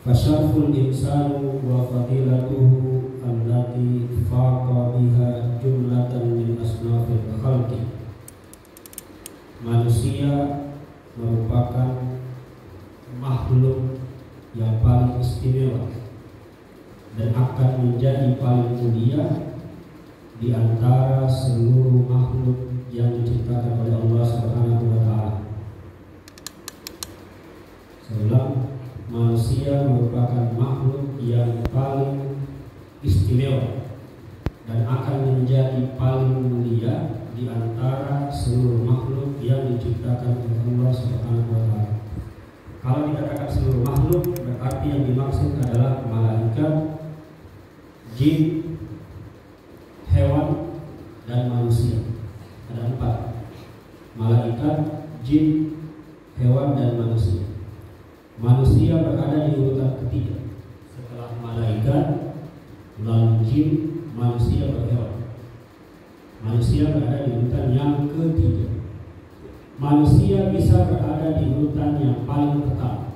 Fasyarful insanu wa fadilatuhu allati faqa biha jumlatan min asnafil khalqi. Manusia merupakan makhluk yang paling istimewa dan akan menjadi paling mulia di antara seluruh makhluk yang diciptakan oleh Allah Subhanahu wa taala. Sebab manusia merupakan makhluk yang paling istimewa dan akan menjadi paling mulia di antara seluruh makhluk yang diciptakan oleh Allah Subhanahu wa taala. Kalau dikatakan seluruh makhluk, berarti yang dimaksud adalah malaikat, jin, hewan, dan manusia. Ada 4: malaikat, jin, hewan, dan manusia. Manusia berada di urutan ketiga. Setelah malaikat, lalu jin, manusia, baru hewan. Manusia berada di urutan yang ketiga. Manusia bisa berada di urutan yang paling pertama.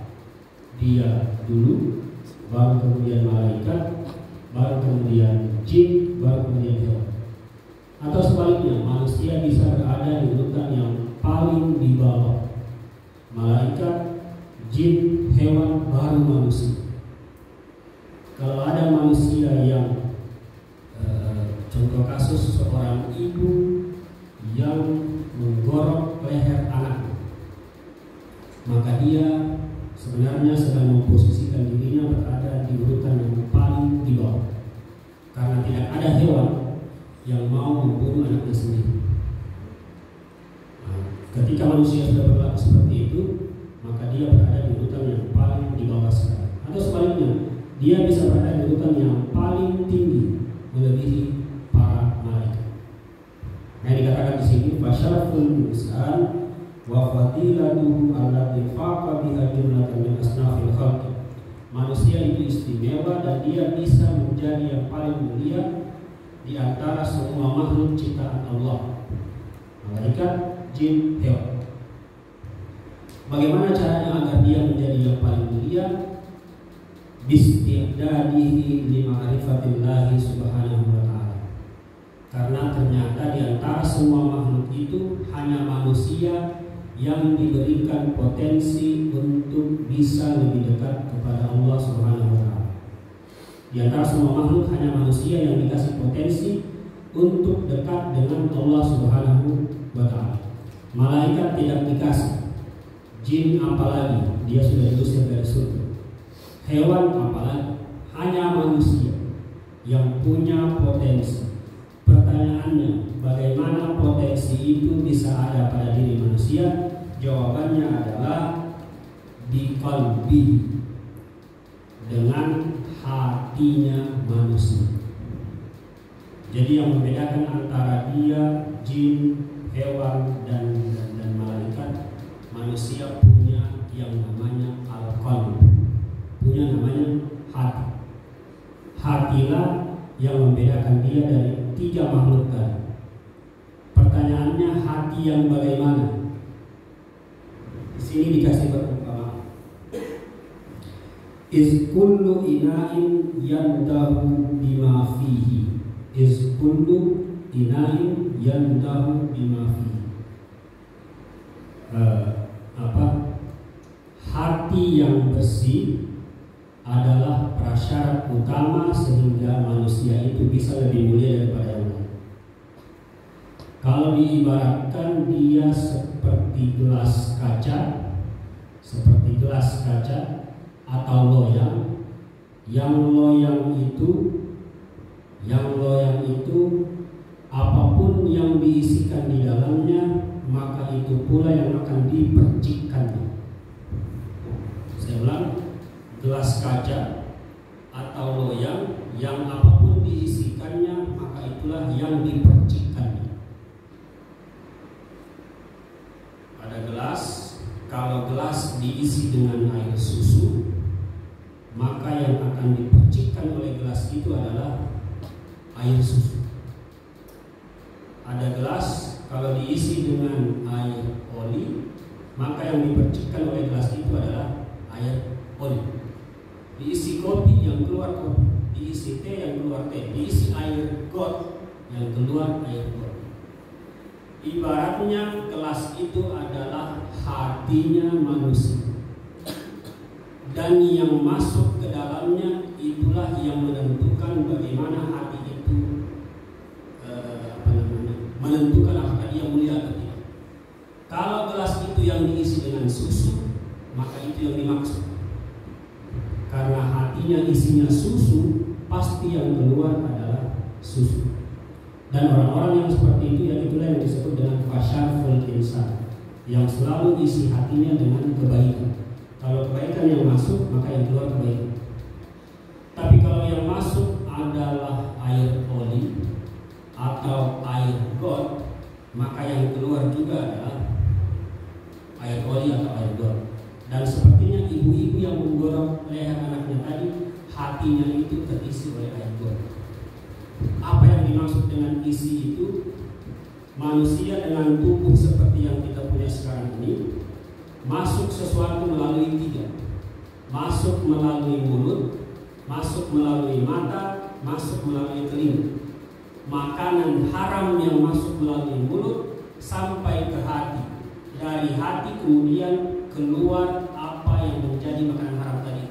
Dia dulu, baru kemudian malaikat, baru kemudian jin, baru kemudian hewan. Atau sebaliknya, manusia bisa berada di urutan yang paling di bawah. Malaikat, jin, hewan, baru manusia. Kalau ada manusia yang contoh kasus seorang ibu yang menggorok leher anaknya, maka dia sebenarnya sedang memposisikan dirinya berada di urutan yang paling di bawah, karena tidak ada hewan yang mau membunuh anaknya sendiri. Ketika manusia sudah berlaku seperti itu, maka dia berada di urutan yang paling di bawah sekali. Atau sebaliknya, dia bisa berada di urutan yang paling tinggi, melebihi para malaikat. Yang dikatakan di sini, fasyarful insan wa fadilatuhu allati faqa biha jumlatan min asnafil khalqi. Manusia itu istimewa dan dia bisa menjadi yang paling mulia di antara semua makhluk ciptaan Allah, malaikat, jin, hewan. Bagaimana caranya agar dia menjadi yang paling mulia? Bisti'dadihi li ma'rifatillahi subhanahu wa ta'ala. Karena ternyata di antara semua makhluk itu hanya manusia yang diberikan potensi untuk bisa lebih dekat kepada Allah Subhanahu wa taala. Di antara semua makhluk hanya manusia yang dikasih potensi untuk dekat dengan Allah Subhanahu wa taala. Malaikat tidak dikasih. Jin apalagi, dia sudah diusir dari surga. Hewan apalagi, hanya manusia yang punya potensi. Pertanyaannya, bagaimana potensi itu bisa ada pada diri manusia? Jawabannya adalah di qalbi, dengan hatinya manusia. Jadi yang membedakan antara dia, jin, hewan, dan malaikat, manusia punya yang namanya al-qalb, punya namanya hati. Hatilah yang membedakan dia dari 3 makhluk tadi. Pertanyaannya, hati yang bagaimana? Di sini dikasih perumpamaan. Iz kullu ina'in yandahu bima fihi. Iz kullu ina'in yandahu bima fihi. Hati yang bersih adalah prasyarat utama sehingga manusia itu bisa lebih mulia daripada yang lain. Kalau diibaratkan dia seperti gelas kaca, atau loyang, yang loyang itu apapun yang diisikan di dalamnya, maka itu pula yang akan dipercikkannya. Saya ulang, gelas kaca atau loyang yang apapun diisikannya, maka itulah yang dipercikkannya. Pada gelas, kalau gelas diisi dengan air susu, maka yang akan dipercikkan oleh gelas itu adalah air susu. Ada gelas, kalau diisi dengan air oli, maka yang dipercikkan oleh gelas itu adalah air oli. diisi kopi yang keluar kopi, diisi teh yang keluar teh, diisi air got yang keluar air got. Ibaratnya gelas itu adalah hatinya manusia, dan yang masuk ke dalamnya itulah yang menentukan bagaimana hati itu menentukan apakah dia mulia atau tidak. Kalau gelas itu yang diisi dengan susu, maka itu yang dimaksud. Karena hatinya isinya susu, pasti yang keluar adalah susu. Dan orang-orang yang seperti itu, yang itulah yang disebut dengan fasyarful insan, yang selalu isi hatinya dengan kebaikan. Kalau kebaikan yang masuk, maka yang keluar kebaikan. Tapi kalau yang masuk adalah air oli atau air got, maka yang keluar juga adalah air oli atau air got. Dan sepertinya ibu-ibu yang mendorong leher anaknya tadi, hatinya itu terisi oleh air got. Apa yang dimaksud dengan isi itu? Manusia dengan tubuh seperti yang kita punya sekarang ini, masuk sesuatu melalui tiga. Masuk melalui mulut, masuk melalui mata, masuk melalui telinga. Makanan haram yang masuk melalui mulut sampai ke hati. Dari hati kemudian keluar apa yang menjadi makanan haram tadi.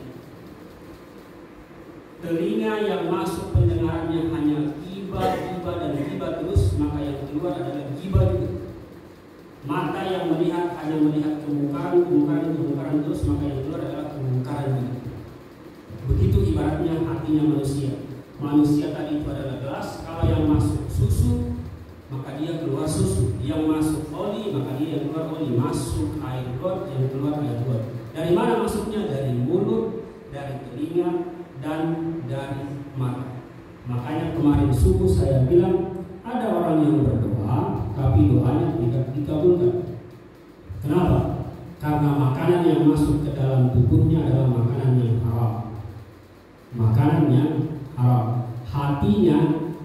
Telinga yang masuk pendengarannya hanya gibah dan gibah terus, maka yang keluar adalah gibah juga. Mata yang melihat hanya melihat kemungkaran terus, maka yang keluar adalah kemungkaran juga. Begitu ibaratnya hatinya manusia. Manusia tadi itu adalah gelas. Kalau yang masuk susu, maka dia keluar susu. Yang masuk oli, maka dia yang keluar oli. Masuk air got, yang keluar air got. Dari mana masuknya? Dari mulut, dari telinga, dan dari mata. Makanya kemarin subuh saya bilang, ada orang yang berdoa tapi doanya tidak dikabulkan. Kenapa? Karena makanan yang masuk ke dalam tubuhnya adalah makanan yang haram. Makanannya haram. Hatinya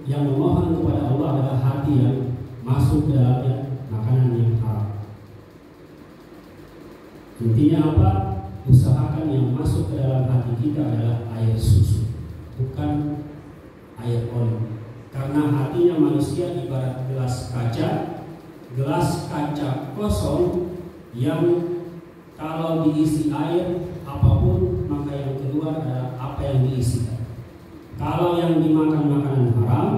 yang memohon kepada Allah adalah hati yang masuk ke dalamnya makanan yang haram. Intinya apa? Usahakan yang masuk ke dalam hati kita adalah air susu, bukan air oli. Karena hatinya manusia ibarat gelas kaca kosong yang kalau diisi air apapun, maka yang keluar adalah apa yang diisikan. Kalau yang dimakan makanan haram,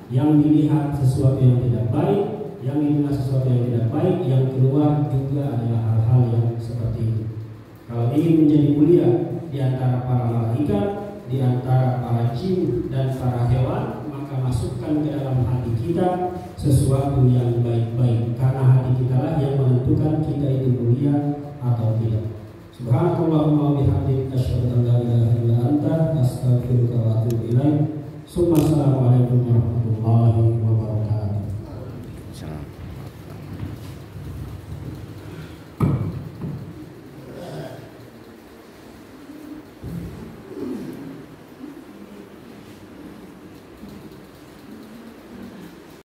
yang dilihat sesuatu yang tidak baik, yang didengar sesuatu yang tidak baik, yang keluar juga adalah hal-hal yang seperti itu. Kalau ingin menjadi mulia di antara para malaikat, di antara para jin dan para hewan, maka masukkan ke dalam hati kita sesuatu yang baik-baik, karena hati kita lah yang menentukan kita itu mulia atau tidak. Subhanallahumma wa bihamdika asyhadu an la ilaha illa anta astaghfiruka wa atubu ilaik. Assalamualaikum warahmatullahi wabarakatuh.